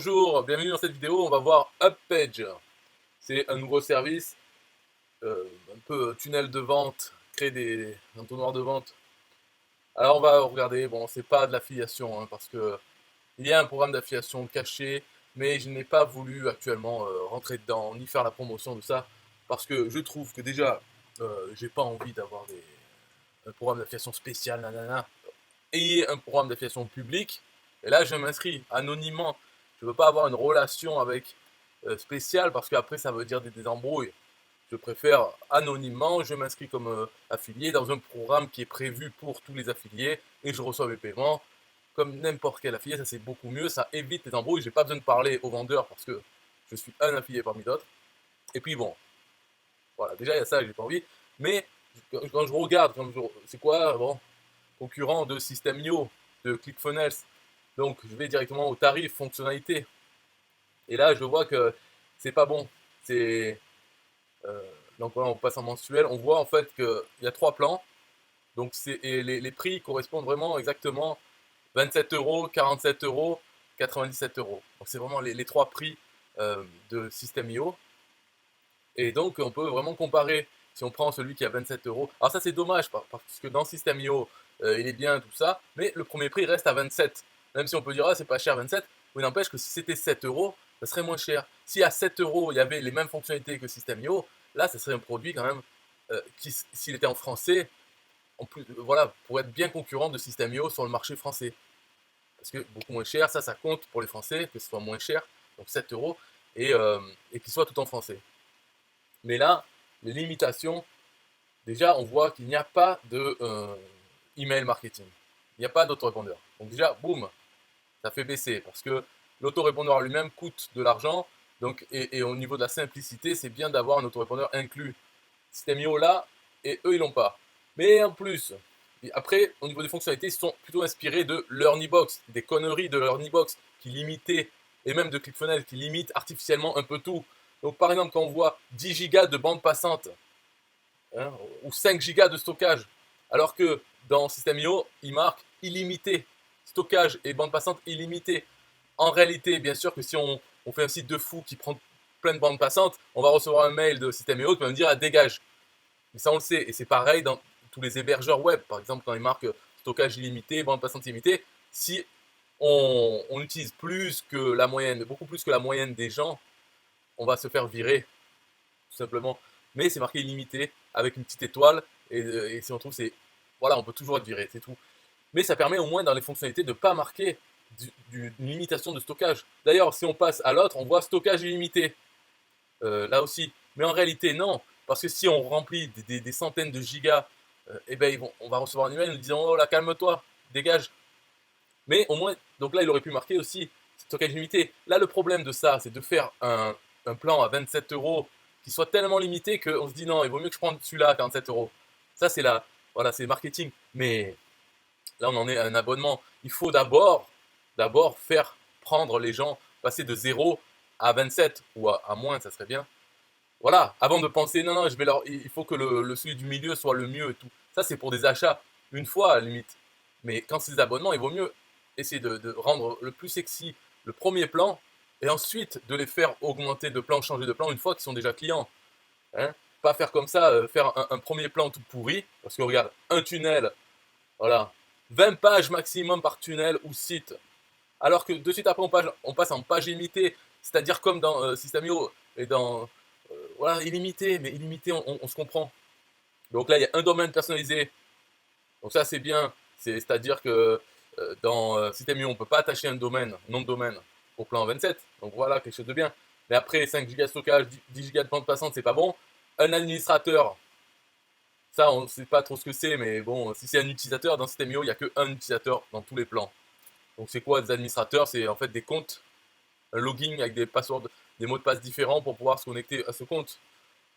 Bonjour, bienvenue dans cette vidéo, on va voir UpPage. C'est un nouveau service, un peu tunnel de vente, créer des entonnoirs de vente. Alors on va regarder, bon c'est pas de l'affiliation, parce que il y a un programme d'affiliation caché, mais je n'ai pas voulu actuellement rentrer dedans, ni faire la promotion de ça, parce que je trouve que déjà, j'ai pas envie d'avoir un programme d'affiliation spécial, nanana. Ayez un programme d'affiliation public, et là je m'inscris anonymement. Je ne veux pas avoir une relation avec spéciale parce qu'après ça veut dire des embrouilles. Je préfère anonymement, je m'inscris comme affilié dans un programme qui est prévu pour tous les affiliés et je reçois mes paiements comme n'importe quel affilié. Ça c'est beaucoup mieux, ça évite les embrouilles. J'ai pas besoin de parler aux vendeurs parce que je suis un affilié parmi d'autres. Et puis bon, voilà, déjà il y a ça, j'ai pas envie. Mais quand je regarde, c'est quoi, bon, concurrent de System.io, de ClickFunnels. Donc je vais directement au tarif, fonctionnalité. Et là je vois que c'est pas bon. C'est donc voilà, on passe en mensuel. On voit en fait qu'il y a trois plans. Donc et les prix correspondent vraiment exactement 27 euros, 47 euros, 97 euros. Donc c'est vraiment les trois prix de System.io. Et donc on peut vraiment comparer si on prend celui qui a 27 euros. Alors ça c'est dommage parce que dans System.io il est bien tout ça, mais le premier prix reste à 27. Même si on peut dire ah c'est pas cher 27, mais n'empêche que si c'était 7 euros, ça serait moins cher. Si à 7 euros il y avait les mêmes fonctionnalités que System.io, là ça serait un produit quand même qui s'il était en français, en plus, voilà, pour être bien concurrent de System.io sur le marché français. Parce que beaucoup moins cher, ça compte pour les Français, que ce soit moins cher, donc 7 euros, et qu'il soit tout en français. Mais là, les limitations, déjà, on voit qu'il n'y a pas de email marketing. Il n'y a pas d'autorépondeur. Donc déjà, boum, ça fait baisser parce que l'autorépondeur lui-même coûte de l'argent. Donc, et au niveau de la simplicité, c'est bien d'avoir un autorépondeur inclus. System.io là, et eux, ils l'ont pas. Mais en plus, après, au niveau des fonctionnalités, ils sont plutôt inspirés de LearnyBox, des conneries de LearnyBox qui limitaient, et même de ClickFunnels qui limitent artificiellement un peu tout. Donc par exemple, quand on voit 10 gigas de bande passante, ou 5 gigas de stockage, alors que dans System.io, il marque illimité, stockage et bande passante illimitée. En réalité, bien sûr que si on fait un site de fou qui prend plein de bandes passantes, on va recevoir un mail de System.io qui va me dire ah, dégage. Mais ça on le sait, et c'est pareil dans tous les hébergeurs web, par exemple quand ils marquent stockage illimité, bande passante illimitée, si on utilise plus que la moyenne, beaucoup plus que la moyenne des gens, on va se faire virer, tout simplement. Mais c'est marqué illimité avec une petite étoile, et si on trouve, c'est voilà, on peut toujours être viré, c'est tout. Mais ça permet au moins dans les fonctionnalités de ne pas marquer une limitation de stockage. D'ailleurs, si on passe à l'autre, on voit stockage illimité, là aussi. Mais en réalité, non, parce que si on remplit des centaines de gigas, eh ben, on va recevoir un email nous disant oh là, calme-toi, dégage. Mais au moins, donc là, il aurait pu marquer aussi stockage limité. Là, le problème de ça, c'est de faire un plan à 27 euros qui soit tellement limité qu'on se dit non, il vaut mieux que je prenne celui-là à 47 euros. Ça, c'est là, voilà, c'est marketing. Mais là, on en est à un abonnement. Il faut d'abord faire prendre les gens, passer de 0 à 27 ou à moins, ça serait bien. Voilà, avant de penser non, non, il faut que celui du milieu soit le mieux et tout. Ça, c'est pour des achats, une fois à la limite. Mais quand c'est des abonnements, il vaut mieux essayer de rendre le plus sexy le premier plan et ensuite de les faire augmenter de plan, changer de plan une fois qu'ils sont déjà clients. Hein. Pas faire comme ça, faire un premier plan tout pourri, parce que regarde, un tunnel, voilà, 20 pages maximum par tunnel ou site. Alors que de suite après, on passe en page limitée, c'est-à-dire comme dans System.io et dans. Voilà, illimité, mais illimité, on se comprend. Donc là, il y a un domaine personnalisé. Donc ça, c'est bien. C'est-à-dire que dans System.io, on ne peut pas attacher un domaine, un nom de domaine, au plan 27. Donc voilà, quelque chose de bien. Mais après, 5 Go de stockage, 10 Go de bande passante, c'est pas bon. Un administrateur, ça, on ne sait pas trop ce que c'est, mais bon, si c'est un utilisateur, dans System.io, il n'y a qu'un utilisateur dans tous les plans. Donc c'est quoi des administrateurs? C'est en fait des comptes, un login avec des passwords, des mots de passe différents pour pouvoir se connecter à ce compte.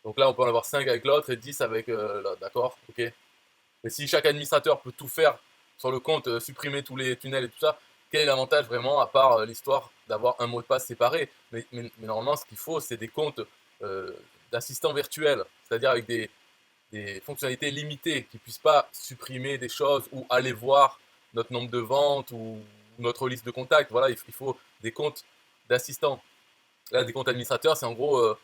Donc là, on peut en avoir 5 avec l'autre et 10 avec l'autre, d'accord? Ok. Mais si chaque administrateur peut tout faire sur le compte, supprimer tous les tunnels et tout ça, quel est l'avantage vraiment, à part l'histoire d'avoir un mot de passe séparé? Mais normalement, ce qu'il faut, c'est des comptes euh, d'assistants virtuels, c'est-à-dire avec des fonctionnalités limitées, qui ne puissent pas supprimer des choses ou aller voir notre nombre de ventes ou notre liste de contacts. Voilà, il faut des comptes d'assistants. Là, des comptes administrateurs, c'est en gros,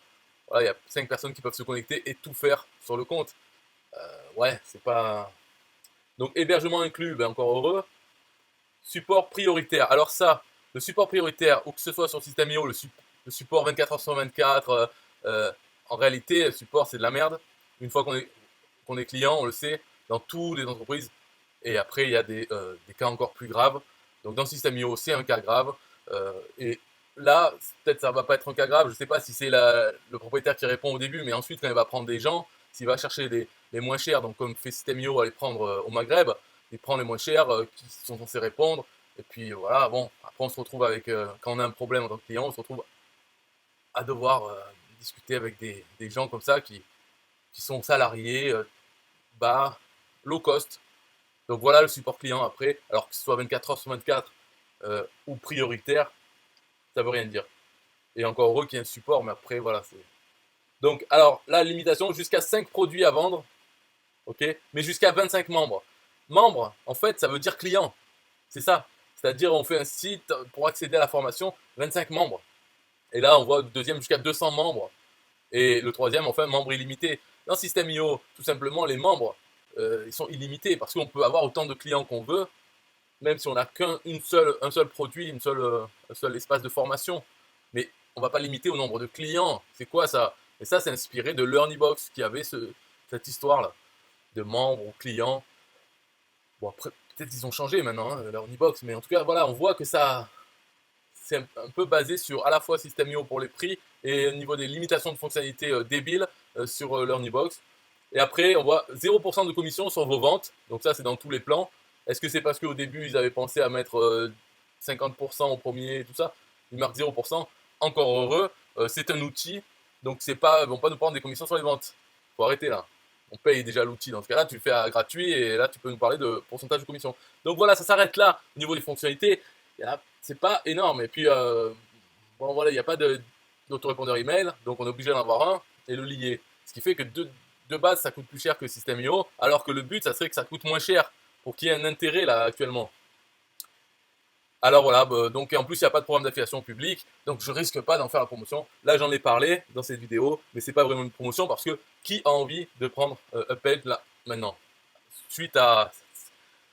voilà, il y a 5 personnes qui peuvent se connecter et tout faire sur le compte. Ouais, c'est pas... Donc, hébergement inclus, ben encore heureux. Support prioritaire. Alors ça, le support prioritaire, ou que ce soit sur System.io, le support 24h sur 24, en réalité, le support, c'est de la merde. Une fois qu'on est client, on le sait, dans toutes les entreprises. Et après, il y a des cas encore plus graves. Donc dans System.io, c'est un cas grave. Et là, peut-être ça va pas être un cas grave. Je ne sais pas si c'est le propriétaire qui répond au début, mais ensuite, quand il va prendre des gens, s'il va chercher les moins chers, donc comme fait System.io à les prendre au Maghreb, il prend les moins chers qui sont censés répondre. Et puis voilà, bon, après on se retrouve avec, quand on a un problème en tant que client, on se retrouve à devoir discuter avec des gens comme ça qui sont salariés, bas, low cost. Donc voilà le support client après, alors que ce soit 24h sur 24 ou prioritaire, ça veut rien dire. Et encore heureux qu'il y ait un support, mais après voilà, c'est... Donc alors, la limitation, jusqu'à 5 produits à vendre, ok, mais jusqu'à 25 membres. Membres, en fait, ça veut dire client, c'est ça. C'est-à-dire, on fait un site pour accéder à la formation, 25 membres. Et là, on voit le deuxième jusqu'à 200 membres. Et le troisième, enfin, membre illimité. Dans System.io, tout simplement, les membres, ils sont illimités parce qu'on peut avoir autant de clients qu'on veut, même si on n'a un seul produit, un seul espace de formation. Mais on ne va pas limiter au nombre de clients. C'est quoi ça? Et ça, c'est inspiré de LearnyBox qui avait cette histoire-là, de membres ou clients. Bon, après, peut-être qu'ils ont changé maintenant, hein, LearnyBox, mais en tout cas, voilà, on voit que ça, c'est un peu basé sur à la fois System.io pour les prix et au niveau des limitations de fonctionnalités débiles sur LearnyBox. Et après, on voit 0% de commission sur vos ventes, donc ça, c'est dans tous les plans. Est-ce que c'est parce qu'au début, ils avaient pensé à mettre 50% au premier et tout ça? Ils marquent 0%, encore heureux, c'est un outil, donc c'est pas, ils vont pas nous prendre des commissions sur les ventes. Faut arrêter là. On paye déjà l'outil. Dans ce cas-là, tu le fais à gratuit et là, tu peux nous parler de pourcentage de commission. Donc voilà, ça s'arrête là au niveau des fonctionnalités. C'est pas énorme. Et puis, bon, voilà, il n'y a pas d'autorépondeur email, donc on est obligé d'en avoir un et le lier. Ce qui fait que de base, ça coûte plus cher que System.io, alors que le but, ça serait que ça coûte moins cher pour qu'il y ait un intérêt là actuellement. Alors voilà, donc en plus il n'y a pas de programme d'affiliation public, donc je risque pas d'en faire la promotion. Là j'en ai parlé dans cette vidéo, mais c'est pas vraiment une promotion parce que qui a envie de prendre UpPage là maintenant? Suite à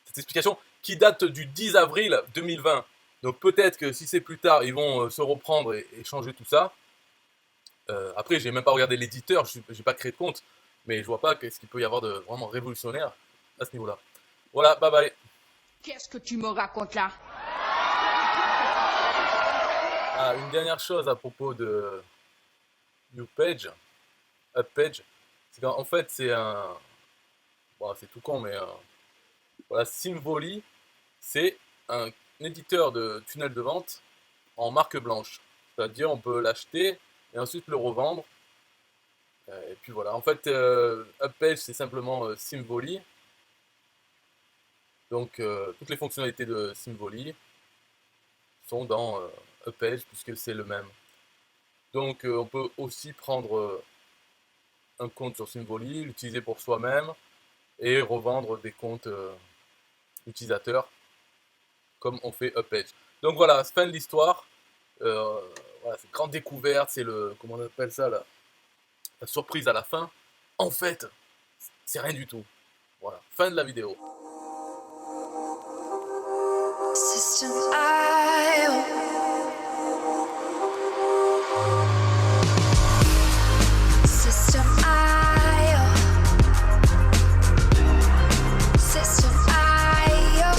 cette explication qui date du 10 avril 2020. Donc peut-être que si c'est plus tard, ils vont se reprendre et changer tout ça. Après, j'ai même pas regardé l'éditeur, j'ai pas créé de compte, mais je vois pas qu'est-ce qu'il peut y avoir de vraiment révolutionnaire à ce niveau-là. Voilà, bye bye. Qu'est-ce que tu me racontes là? Ah, une dernière chose à propos de UpPage, c'est qu'en fait c'est un... Bon, c'est tout con, mais voilà, Symvoly, c'est un éditeur de tunnel de vente en marque blanche. C'est-à-dire on peut l'acheter et ensuite le revendre. Et puis voilà, en fait, UpPage c'est simplement Symvoly. Donc toutes les fonctionnalités de Symvoly sont dans UpPage puisque c'est le même. Donc on peut aussi prendre un compte sur Symvoly, l'utiliser pour soi-même et revendre des comptes utilisateurs comme on fait UpPage. Donc voilà, fin de l'histoire. Voilà, c'est grande découverte, c'est comment on appelle ça là, la surprise à la fin. En fait, c'est rien du tout. Voilà, fin de la vidéo. System.io. System.io. System.io.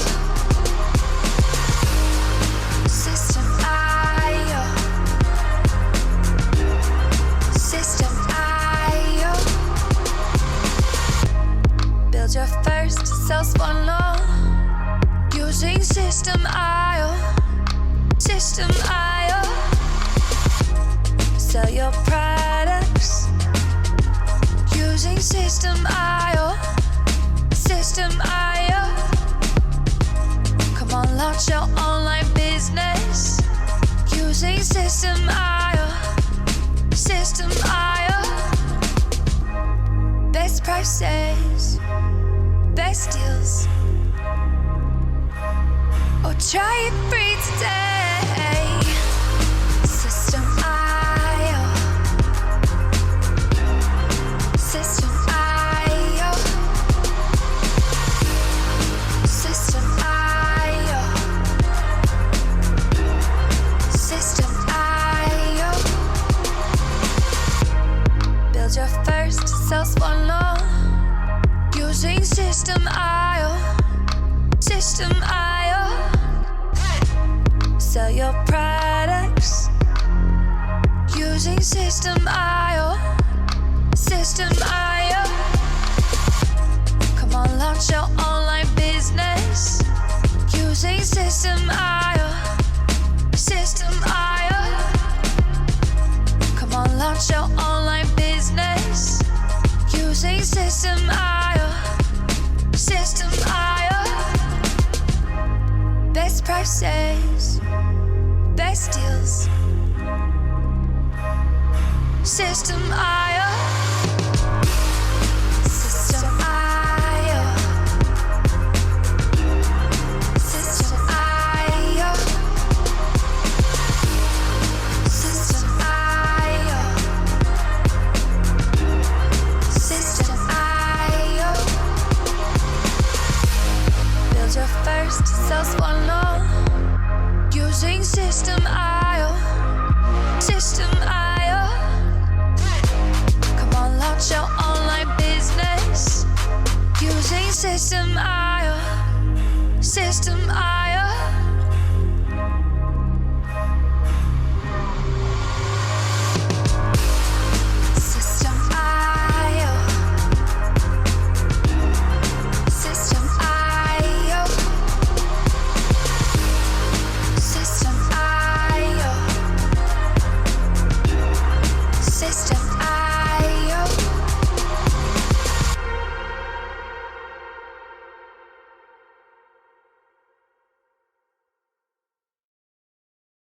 System.io. System.io. Build your first self-funnel using System.io. System.io. Sell your products using System.io. System.io. Come on, launch your online business using System.io. System.io. Best prices, best deals. Or try it free today. prices, best deals. System I